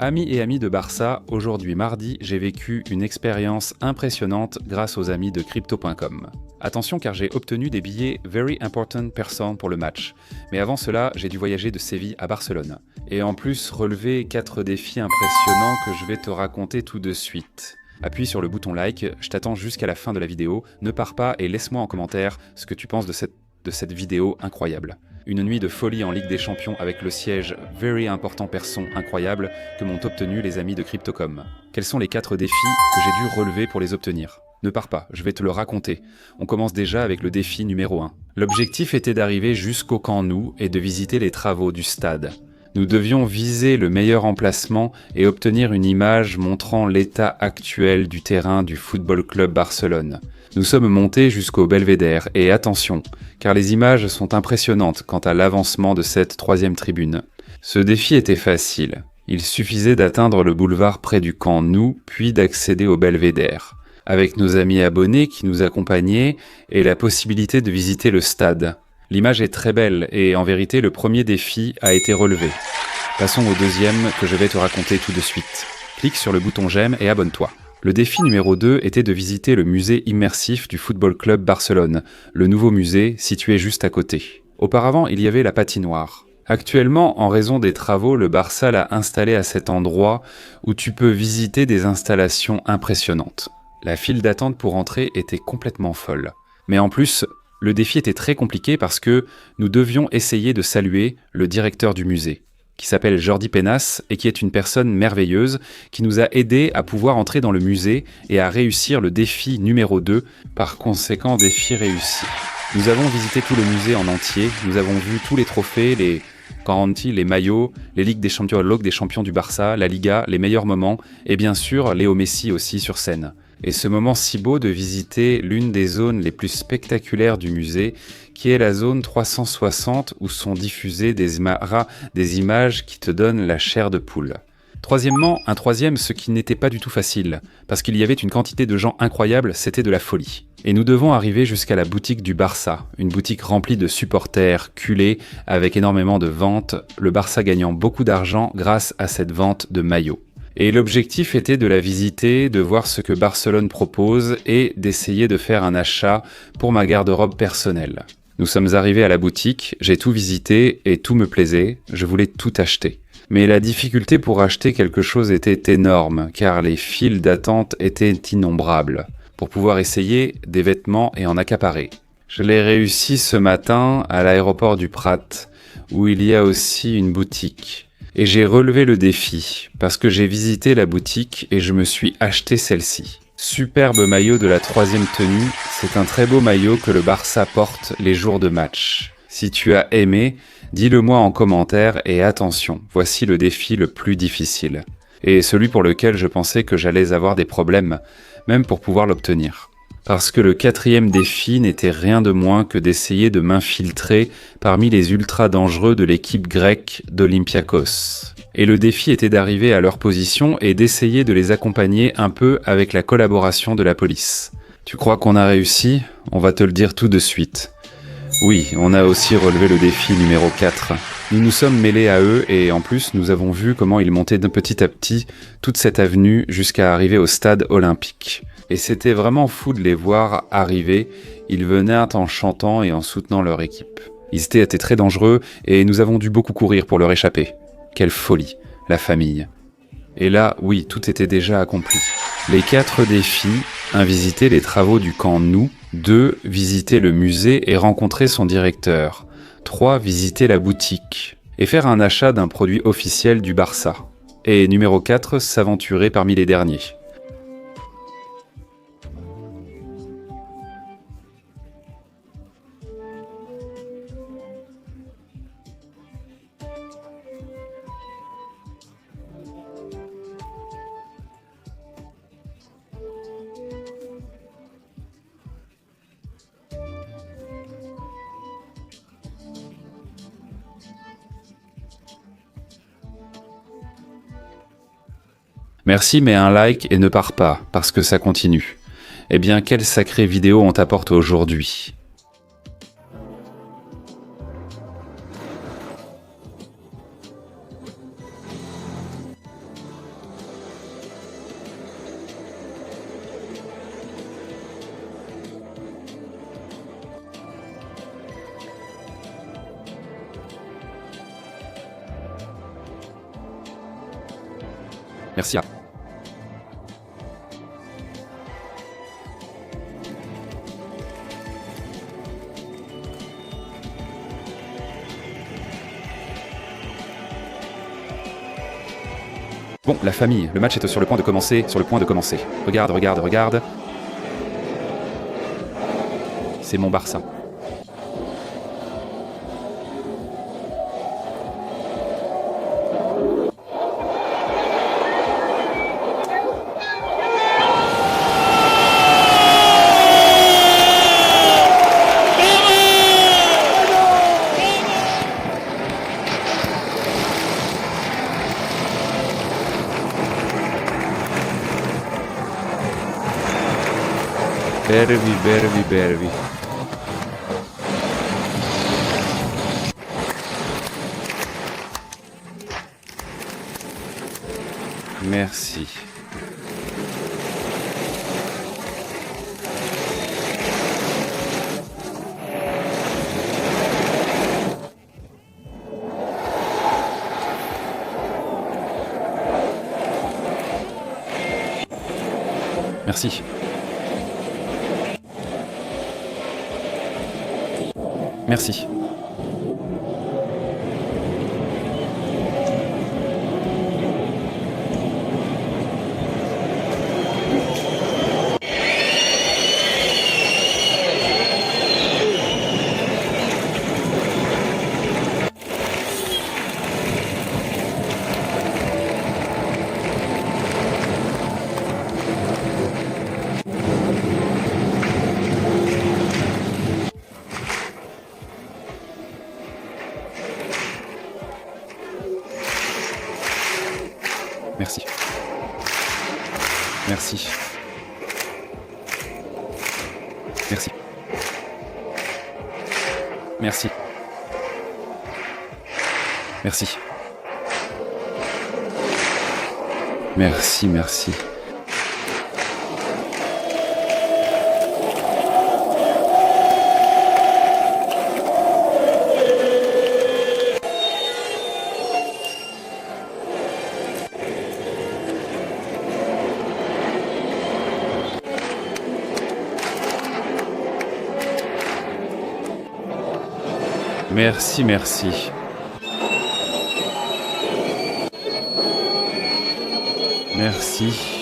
Amis et amis de Barça, aujourd'hui mardi, j'ai vécu une expérience impressionnante grâce aux amis de Crypto.com. Attention car j'ai obtenu des billets Very Important Person pour le match. Mais avant cela, j'ai dû voyager de Séville à Barcelone. Et en plus, relever 4 défis impressionnants que je vais te raconter tout de suite. Appuie sur le bouton like, je t'attends jusqu'à la fin de la vidéo. Ne pars pas et laisse-moi en commentaire ce que tu penses de cette vidéo incroyable. Une nuit de folie en Ligue des Champions avec le siège Very Important Person incroyable que m'ont obtenu les amis de Crypto.com. Quels sont les 4 défis que j'ai dû relever pour les obtenir ? Ne pars pas, je vais te le raconter. On commence déjà avec le défi numéro 1. L'objectif était d'arriver jusqu'au Camp Nou et de visiter les travaux du stade. Nous devions viser le meilleur emplacement et obtenir une image montrant l'état actuel du terrain du Football Club Barcelone. Nous sommes montés jusqu'au Belvédère et attention, car les images sont impressionnantes quant à l'avancement de cette 3e tribune. Ce défi était facile. Il suffisait d'atteindre le boulevard près du Camp Nou, puis d'accéder au Belvédère, avec nos amis abonnés qui nous accompagnaient et la possibilité de visiter le stade. L'image est très belle et en vérité le premier défi a été relevé. Passons au deuxième que je vais te raconter tout de suite. Clique sur le bouton j'aime et abonne-toi. Le défi numéro 2 était de visiter le musée immersif du Football Club Barcelone, le nouveau musée situé juste à côté. Auparavant, il y avait la patinoire. Actuellement, en raison des travaux, le Barça l'a installé à cet endroit où tu peux visiter des installations impressionnantes. La file d'attente pour entrer était complètement folle. Mais en plus, le défi était très compliqué parce que nous devions essayer de saluer le directeur du musée, qui s'appelle Jordi Penas et qui est une personne merveilleuse qui nous a aidés à pouvoir entrer dans le musée et à réussir le défi numéro 2, par conséquent défi réussi. Nous avons visité tout le musée en entier, nous avons vu tous les trophées, les garanties, les maillots, les Ligues des Champions, le Log des Champions du Barça, la Liga, les meilleurs moments et bien sûr Léo Messi aussi sur scène. Et ce moment si beau de visiter l'une des zones les plus spectaculaires du musée, qui est la zone 360 où sont diffusées des images qui te donnent la chair de poule. Troisièmement, ce qui n'était pas du tout facile, parce qu'il y avait une quantité de gens incroyables, c'était de la folie. Et nous devons arriver jusqu'à la boutique du Barça, une boutique remplie de supporters, culés, avec énormément de ventes, le Barça gagnant beaucoup d'argent grâce à cette vente de maillots. Et l'objectif était de la visiter, de voir ce que Barcelone propose et d'essayer de faire un achat pour ma garde-robe personnelle. Nous sommes arrivés à la boutique, j'ai tout visité et tout me plaisait, je voulais tout acheter. Mais la difficulté pour acheter quelque chose était énorme, car les files d'attente étaient innombrables, pour pouvoir essayer des vêtements et en accaparer. Je l'ai réussi ce matin à l'aéroport du Prat, où il y a aussi une boutique. Et j'ai relevé le défi, parce que j'ai visité la boutique et je me suis acheté celle-ci. Superbe maillot de la 3e tenue, c'est un très beau maillot que le Barça porte les jours de match. Si tu as aimé, dis-le moi en commentaire et attention, voici le défi le plus difficile. Et celui pour lequel je pensais que j'allais avoir des problèmes, même pour pouvoir l'obtenir. Parce que le 4e défi n'était rien de moins que d'essayer de m'infiltrer parmi les ultras dangereux de l'équipe grecque d'Olympiakos. Et le défi était d'arriver à leur position et d'essayer de les accompagner un peu avec la collaboration de la police. Tu crois qu'on a réussi ? On va te le dire tout de suite. Oui, on a aussi relevé le défi numéro 4. Nous nous sommes mêlés à eux et en plus nous avons vu comment ils montaient de petit à petit toute cette avenue jusqu'à arriver au stade olympique. Et c'était vraiment fou de les voir arriver, ils venaient en chantant et en soutenant leur équipe. Ils étaient très dangereux et nous avons dû beaucoup courir pour leur échapper. Quelle folie, la famille. Et là, oui, tout était déjà accompli. Les 4 défis, 1. Visiter les travaux du Camp Nou, 2. Visiter le musée et rencontrer son directeur, 3. Visiter la boutique et faire un achat d'un produit officiel du Barça. Et numéro 4, s'aventurer parmi les derniers. Merci, mets un like et ne pars pas, parce que ça continue. Eh bien, quelle sacrée vidéo on t'apporte aujourd'hui. Merci. Bon, la famille, le match est sur le point de commencer, Regarde, regarde, regarde. C'est mon Barça. Bervi, Bervi, Bervi. Merci. Merci. Merci. Merci. Merci. Merci. Merci. Merci. Merci, merci. Merci, merci. Merci.